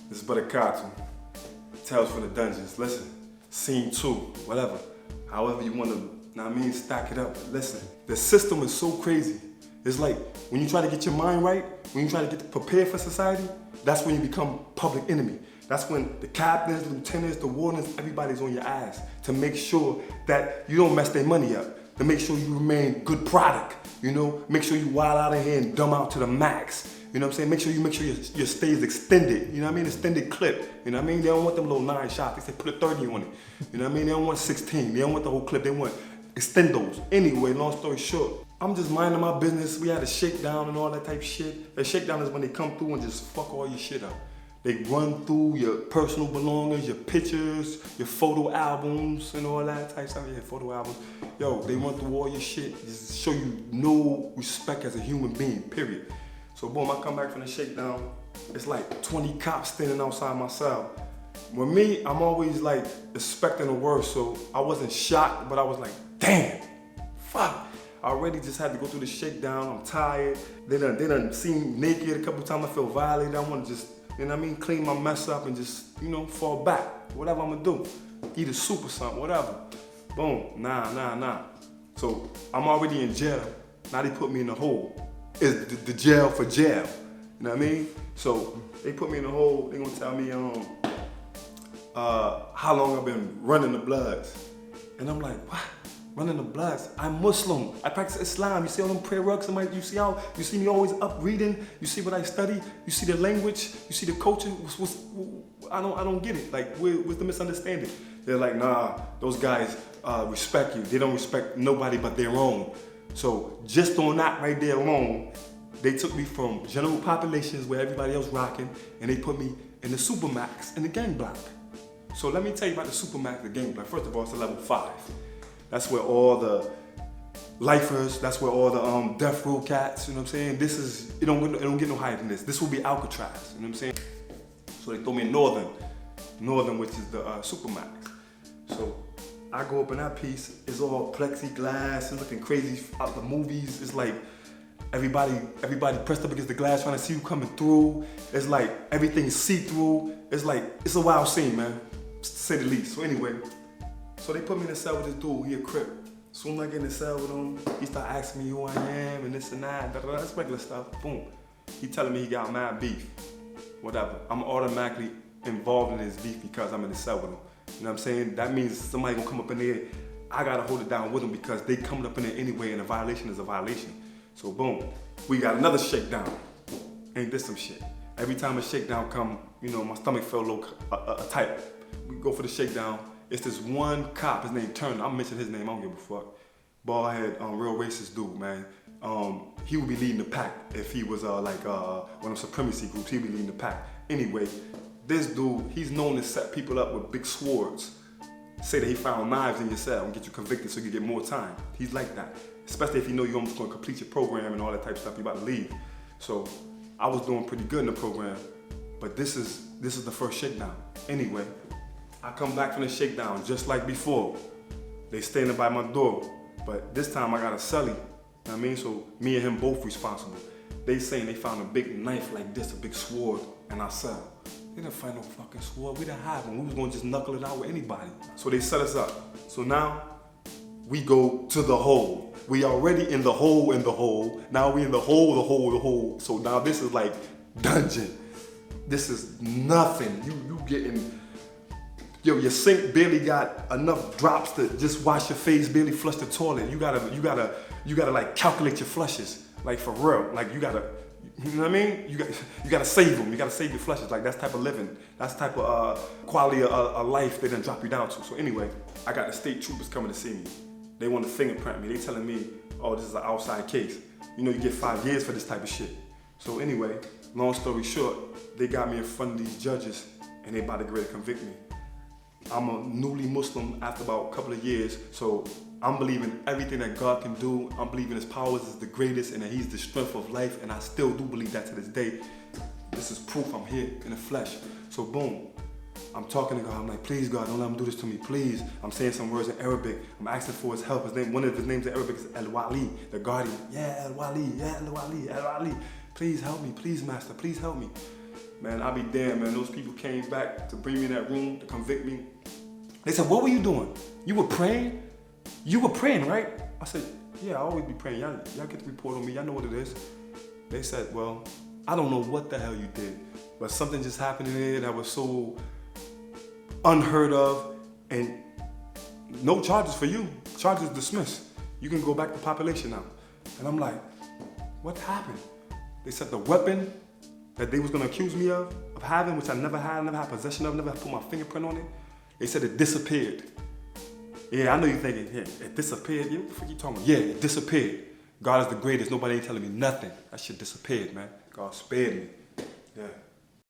This is Barakatu. Tales from the Dungeons. Listen, scene 2, whatever. However you want to, stack it up. Listen, the system is so crazy. It's like when you try to get your mind right, when you try to get prepared for society, that's when you become public enemy. That's when the captains, the lieutenants, the wardens, everybody's on your ass to make sure that you don't mess their money up, to make sure you remain good product, you know? Make sure you wild out of here and dumb out to the max. You know what I'm saying? Make sure your stay is extended. You know what I mean? Extended clip. You know what I mean? They don't want them little 9 shots. They say put a 30 on it. You know what I mean? They don't want 16. They don't want the whole clip. They want extendos. Anyway, long story short, I'm just minding my business. We had a shakedown and all that type of shit. A shakedown is when they come through and just fuck all your shit up. They run through your personal belongings, your pictures, your photo albums and all that type of stuff. Yeah, photo albums. Yo, they run through all your shit. Just show you no respect as a human being, period. So boom, I come back from the shakedown. It's like 20 cops standing outside my cell. With me, I'm always like expecting the worst, so I wasn't shocked, but I was like, damn, fuck. I already just had to go through the shakedown. I'm tired. They done seen me naked a couple times. I feel violated. I want to just, you know what I mean, clean my mess up and just, you know, fall back. Whatever I'm gonna do. Eat a soup or something, whatever. Boom, nah. So I'm already in jail. Now they put me in the hole. It's the jail for jail. You know what I mean? So they put me in the hole. They gonna tell me how long I've been running the Bloods. And I'm like, what? Running the Bloods? I'm Muslim. I practice Islam. You see all them prayer rugs? You see me always up reading. You see what I study. You see the language. You see the culture. I don't get it. Like, where's the misunderstanding? They're like, nah, those guys respect you. They don't respect nobody but their own. So just on that right there alone, they took me from general populations where everybody else rocking, and they put me in the Supermax in the gang block. So let me tell you about the Supermax, the gang block. First of all, it's a level 5. That's where all the lifers, that's where all the death row cats, you know what I'm saying? This is, it don't get no higher than this. This will be Alcatraz, you know what I'm saying? So they throw me in Northern, which is the Supermax. So I go up in that piece, it's all plexiglass, it's looking crazy out the movies. It's like everybody pressed up against the glass trying to see you coming through. It's like everything's see-through. It's like, it's a wild scene, man, to say the least. So anyway, so they put me in the cell with this dude, he a Crip. Soon as I get in the cell with him, he start asking me who I am and this and that, that's regular stuff, boom. He telling me he got mad beef, whatever. I'm automatically involved in his beef because I'm in the cell with him. You know what I'm saying? That means somebody gonna come up in there, I gotta hold it down with them because they coming up in there anyway and a violation is a violation. So boom, we got another shakedown. Ain't this some shit? Every time a shakedown come, you know, my stomach felt a little tight. We go for the shakedown. It's this one cop, his name Turner. I'm mentioning his name, I don't give a fuck. Bald head, real racist dude, man. He would be leading the pack if he was one of them supremacy groups, he'd be leading the pack. Anyway, this dude, he's known to set people up with big swords. Say that he found knives in your cell and get you convicted so you get more time. He's like that. Especially if you know you're almost gonna complete your program and all that type of stuff, you're about to leave. So I was doing pretty good in the program, but this is the first shakedown. Anyway, I come back from the shakedown just like before. They standing by my door, but this time I got a cellie. You know what I mean? So me and him both responsible. They saying they found a big knife like this, a big sword in our cell. They didn't find no fucking sword. We didn't have one. We was gonna just knuckle it out with anybody. So they set us up. So now we go to the hole. We already in the hole in the hole. Now we in the hole. So now this is like dungeon. This is nothing. You getting, yo, your sink barely got enough drops to just wash your face, barely flush the toilet. You gotta like calculate your flushes, like for real. Like you know what I mean? You gotta save them. You gotta save your flushes. Like that's type of living. That's type of quality of life they done drop you down to. So anyway, I got the state troopers coming to see me. They want to fingerprint me. They telling me, oh, this is an outside case. You know, you get 5 years for this type of shit. So anyway, long story short, they got me in front of these judges and they about to get ready to convict me. I'm a newly Muslim after about a couple of years, so I'm believing everything that God can do. I'm believing his powers is the greatest and that he's the strength of life, and I still do believe that to this day. This is proof I'm here in the flesh. So boom, I'm talking to God, I'm like, please God, don't let him do this to me, please. I'm saying some words in Arabic. I'm asking for his help. One of his names in Arabic is El-Wali, the guardian. Yeah, El-Wali, yeah, El-Wali, El-Wali. Please help me, please Master, please help me. Man, I'll be damned, man. Those people came back to bring me in that room to convict me. They said, what were you doing? You were praying? You were praying, right? I said, yeah, I always be praying. Y'all get the report on me. Y'all know what it is. They said, well, I don't know what the hell you did, but something just happened in there that was so unheard of, and no charges for you. Charges dismissed. You can go back to population now. And I'm like, what happened? They said the weapon that they was gonna accuse me of having, which I never had possession of, never had put my fingerprint on it, they said it disappeared. Yeah, I know you're thinking, yeah, it disappeared. Yeah, what the fuck you talking about? Yeah, it disappeared. God is the greatest. Nobody ain't telling me nothing. That shit disappeared, man. God spared me. Yeah.